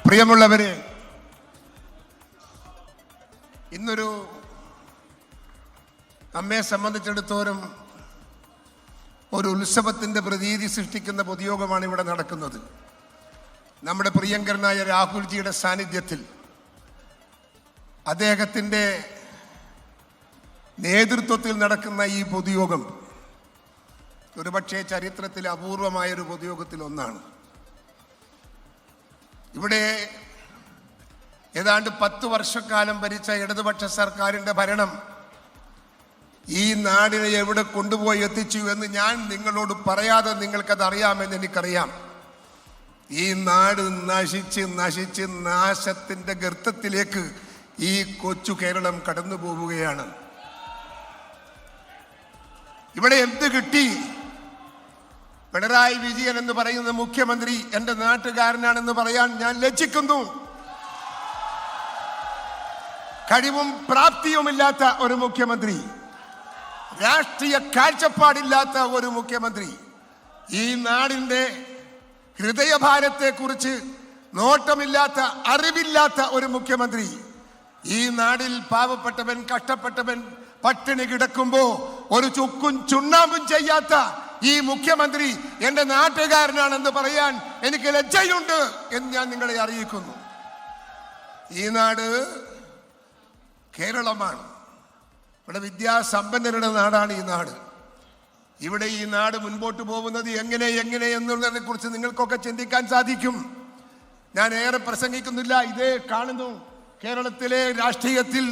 പ്രിയമുള്ളവരെ, ഇന്നൊരു നമ്മെ സംബന്ധിച്ചിടത്തോളം ഒരു ഉത്സവത്തിൻ്റെ പ്രതീതി സൃഷ്ടിക്കുന്ന പൊതുയോഗമാണ് ഇവിടെ നടക്കുന്നത്. നമ്മുടെ പ്രിയങ്കരനായ രാഹുൽജിയുടെ സാന്നിധ്യത്തിൽ അദ്ദേഹത്തിൻ്റെ നേതൃത്വത്തിൽ നടക്കുന്ന ഈ പൊതുയോഗം ഒരുപക്ഷെ ചരിത്രത്തിൽ അപൂർവമായൊരു പൊതുയോഗത്തിൽ ഒന്നാണ്. ഇവിടെ ഏതാണ്ട് 10 വർഷക്കാലം ഭരിച്ച ഇടതുപക്ഷ സർക്കാരിൻ്റെ ഭരണം ഈ നാടിനെ എവിടെ കൊണ്ടുപോയി എത്തിച്ചു എന്ന് ഞാൻ നിങ്ങളോട് പറയാതെ നിങ്ങൾക്കത് അറിയാമെന്ന് എനിക്കറിയാം. ഈ നാട് നശിച്ച് നശിച്ച് നാശത്തിൻ്റെ ഗർത്തത്തിലേക്ക് ഈ കൊച്ചു കേരളം കടന്നു പോവുകയാണ്. ഇവിടെ എന്ത് കിട്ടി? പിണറായി വിജയൻ എന്ന് പറയുന്ന മുഖ്യമന്ത്രി എൻ്റെ നാട്ടുകാരനാണെന്ന് പറയാൻ ഞാൻ ലജ്ജിക്കുന്നു. കഴിവും പ്രാപ്തിയുമില്ലാത്ത ഒരു മുഖ്യമന്ത്രി, രാഷ്ട്രീയ കാഴ്ചപ്പാടില്ലാത്ത ഒരു മുഖ്യമന്ത്രി, ഈ നാടിൻ്റെ ഹൃദയഭാരത്തെക്കുറിച്ച് നോട്ടമില്ലാത്ത അറിവില്ലാത്ത ഒരു മുഖ്യമന്ത്രി, ഈ നാടിൽ പാവപ്പെട്ടവൻ കഷ്ടപ്പെട്ടവൻ പട്ടിണി കിടക്കുമ്പോൾ ഒരു ചുക്കും ചുണ്ണാമ്പും ചെയ്യാത്ത ഈ മുഖ്യമന്ത്രി എൻ്റെ നാട്ടുകാരനാണെന്ന് പറയാൻ എനിക്ക് ലജ്ജയുണ്ട് എന്ന് ഞാൻ നിങ്ങളെ അറിയിക്കുന്നു. ഈ നാട് കേരളമാണ്. ഇവിടെ വിദ്യാസമ്പന്നരുടെ നാടാണ് ഈ നാട്. ഇവിടെ ഈ നാട് മുൻപോട്ട് പോകുന്നത് എങ്ങനെ എന്നുള്ളതിനെ കുറിച്ച് നിങ്ങൾക്കൊക്കെ ചിന്തിക്കാൻ സാധിക്കും. ഞാൻ ഏറെ പ്രസംഗിക്കുന്നില്ല. ഇതേ കാണുന്നു, കേരളത്തിലെ രാഷ്ട്രീയത്തിൽ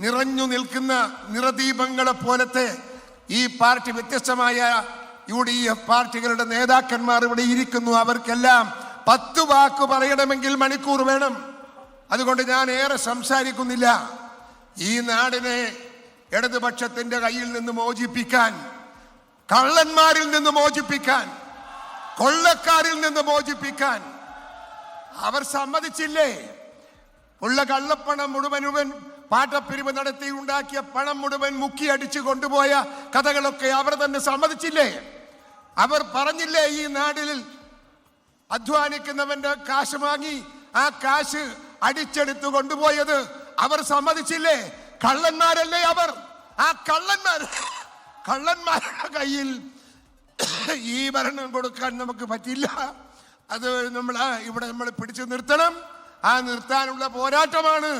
നിറഞ്ഞു നിൽക്കുന്ന നിറദീപങ്ങളെ പോലത്തെ ഈ പാർട്ടി, വ്യത്യസ്തമായ UDF പാർട്ടികളുടെ നേതാക്കന്മാർ ഇവിടെ ഇരിക്കുന്നു. അവർക്കെല്ലാം 10 വാക്ക് പറയണമെങ്കിൽ മണിക്കൂർ വേണം. അതുകൊണ്ട് ഞാൻ ഏറെ സംസാരിക്കുന്നില്ല. ഈ നാടിനെ ഇടതുപക്ഷത്തിന്റെ കയ്യിൽ നിന്ന് മോചിപ്പിക്കാൻ, കള്ളന്മാരിൽ നിന്ന് മോചിപ്പിക്കാൻ, കൊള്ളക്കാരിൽ നിന്ന് മോചിപ്പിക്കാൻ അവർ സമ്മതിച്ചില്ലേ? ഉള്ള കള്ളപ്പണം മുഴുവൻ പാട്ടപ്പിരിവ് നടത്തി ഉണ്ടാക്കിയ പണം മുഴുവൻ മുക്കിയടിച്ച് കൊണ്ടുപോയ കഥകളൊക്കെ അവർ തന്നെ സമ്മതിച്ചില്ലേ? അവർ പറഞ്ഞില്ലേ ഈ നാട്ടിൽ അധ്വാനിക്കുന്നവന്റെ കാശ് വാങ്ങി ആ കാശ് അടിച്ചെടുത്ത് കൊണ്ടുപോയത് അവർ സമ്മതിച്ചില്ലേ? കള്ളന്മാരല്ലേ അവർ? ആ കള്ളന്മാരുടെ കയ്യിൽ ഈ ഭരണം കൊടുക്കാൻ നമുക്ക് പറ്റില്ല. അത് നമ്മൾ പിടിച്ചു നിർത്തണം. ആ നിർത്താനുള്ള പോരാട്ടമാണ്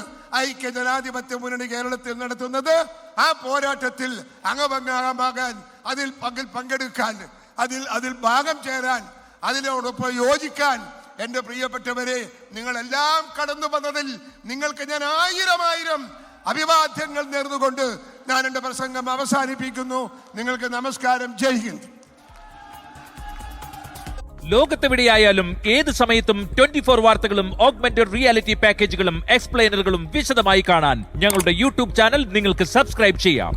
ഐക്യ ജനാധിപത്യ മുന്നണി കേരളത്തിൽ നടത്തുന്നത്. ആ പോരാട്ടത്തിൽ അംഗഭംഗമാകാൻ, അതിൽ പങ്കെടുക്കാൻ, അതിൽ ഭാഗം ചേരാൻ, അതിനോടൊപ്പം യോജിക്കാൻ എൻ്റെ പ്രിയപ്പെട്ടവരെ, നിങ്ങളെല്ലാം കടന്നു വന്നതിൽ നിങ്ങൾക്ക് ഞാൻ 1000 അഭിവാദ്യങ്ങൾ നേർന്നുകൊണ്ട് ഞാൻ എൻ്റെ പ്രസംഗം അവസാനിപ്പിക്കുന്നു. നിങ്ങൾക്ക് നമസ്കാരം. ജയ് ഹിന്ദ്. ലോകത്തെവിടെയായാലും ഏത് സമയത്തും 24 വാർത്തകളും ഓഗ്മെന്റഡ് റിയാലിറ്റി പാക്കേജുകളും എക്സ്പ്ലെയിനറുകളും വിശദമായി കാണാൻ ഞങ്ങളുടെ യൂട്യൂബ് ചാനൽ നിങ്ങൾക്ക് സബ്സ്ക്രൈബ് ചെയ്യാം.